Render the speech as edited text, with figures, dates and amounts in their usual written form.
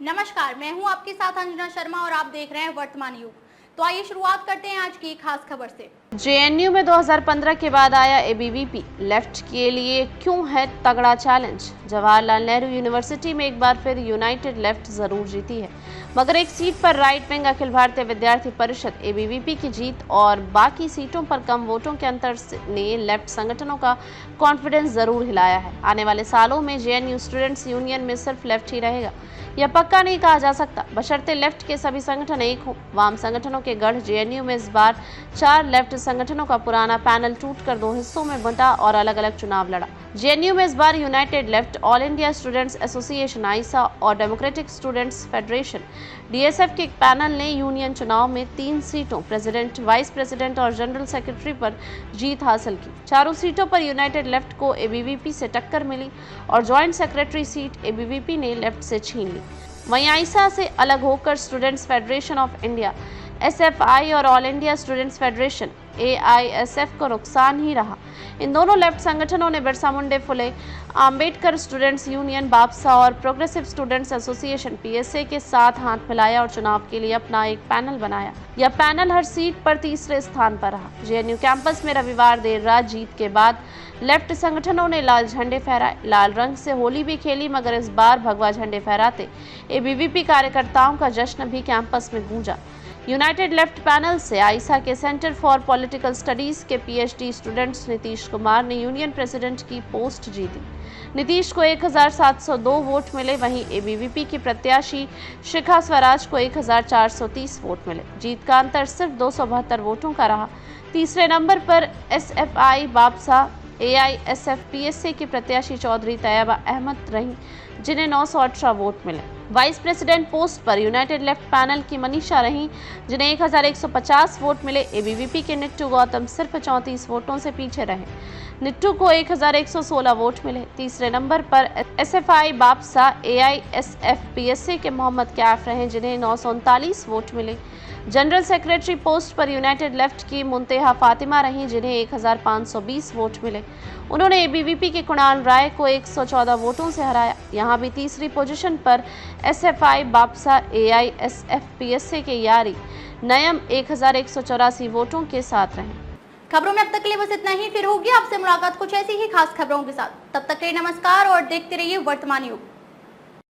नमस्कार, मैं हूं आपके साथ अंजना शर्मा और आप देख रहे हैं वर्तमान युग। तो आइए शुरुआत करते हैं आज की खास खबर से। जेएनयू में 2015 के बाद आया एबीवीपी, लेफ्ट के लिए क्यों है तगड़ा चैलेंज। जवाहरलाल नेहरू यूनिवर्सिटी में एक बार फिर यूनाइटेड लेफ्ट जरूर जीती है, मगर एक सीट पर राइट विंग अखिल भारतीय विद्यार्थी परिषद एबीवीपी की जीत और बाकी सीटों पर कम वोटों के अंतर ने लेफ्ट संगठनों का कॉन्फिडेंस जरूर हिलाया है। आने वाले सालों में जेएनयू स्टूडेंट्स यूनियन में सिर्फ लेफ्ट ही रहेगा, यह पक्का नहीं कहा जा सकता, बशर्ते लेफ्ट के सभी संगठन एक हों। वाम संगठनों के गढ़ जेएनयू में इस बार 4 लेफ्ट संगठनों का पुराना पैनल टूटकर 2 हिस्सों में बंटा और अलग अलग चुनाव लड़ा। जेएनयू में इस बार united left, all India students association AISA और डेमोक्रेटिक स्टूडेंट्स फेडरेशन डीएसएफ के एक पैनल ने यूनियन चुनाव में 3 सीटों प्रेसिडेंट, वाइस प्रेसिडेंट और जनरल सेक्रेटरी पर जीत हासिल की। चारों सीटों पर यूनाइटेड लेफ्ट को एबीवीपी से टक्कर मिली और ज्वाइंट सेक्रेटरी सीट एबीवीपी ने लेफ्ट से छीन ली। वहीं आईसा से अलग होकर students federation of India SFI और all India students federation AISF को नुकसान ही रहा। इन दोनों लेफ्ट संगठनों ने Birsa Munde Phule Ambedkar students union BAPSA और प्रोग्रेसिव स्टूडेंट्स एसोसिएशन पीएसए के साथ हाथ मिलाया और चुनाव के लिए अपना एक पैनल बनाया। यह पैनल हर सीट पर तीसरे स्थान पर रहा। जेएनयू कैंपस में रविवार देर रात जीत के बाद लेफ्ट संगठनों ने लाल झंडे फहराए, लाल रंग से होली भी खेली, मगर इस बार भगवा झंडे फहराते एबीवीपी कार्यकर्ताओं का जश्न भी कैंपस में गूंजा। यूनाइटेड लेफ्ट पैनल से आईसा के सेंटर फॉर पॉलिटिकल स्टडीज के पीएचडी स्टूडेंट्स नीतीश कुमार ने यूनियन प्रेसिडेंट की पोस्ट जीती। नीतीश को 1702 वोट मिले, वहीं एबीवीपी की प्रत्याशी शिखा स्वराज को 1430 वोट मिले। जीत का अंतर सिर्फ 272 वोटों का रहा। तीसरे नंबर पर एसएफआई बापसा एआईएसएफ पीएसए की प्रत्याशी चौधरी तैयबा अहमद रही, जिन्हें 918 वोट मिले। वाइस प्रेसिडेंट पोस्ट पर यूनाइटेड लेफ्ट पैनल की मनीषा रही, जिन्हें 1150 वोट मिले। एबीवीपी के निट्टू गौतम सिर्फ 34 वोटों से पीछे रहे, निट्टू को 1116 वोट मिले। तीसरे नंबर पर एसएफआई बापसा एआईएसएफ पीएसए के मोहम्मद कैफ रहे, जिन्हें 939 वोट मिले। जनरल सेक्रेटरी पोस्ट पर यूनाइटेड लेफ्ट की मुंतेहा फातिमा रही, जिन्हें 1520 वोट मिले। उन्होंने एबीवीपी के कुणाल राय को 114 वोटों से हराया। यहां भी तीसरी पोजीशन पर एसएफआई बापसा एआईएसएफ पीएसए के यारी नयम 1184 वोटों के साथ रहे। खबरों में अब तक के लिए बस इतना ही, फिर होगी आपसे मुलाकात कुछ ऐसी ही खास खबरों के साथ। तब तक के लिए नमस्कार और देखते रहिए वर्तमान युग।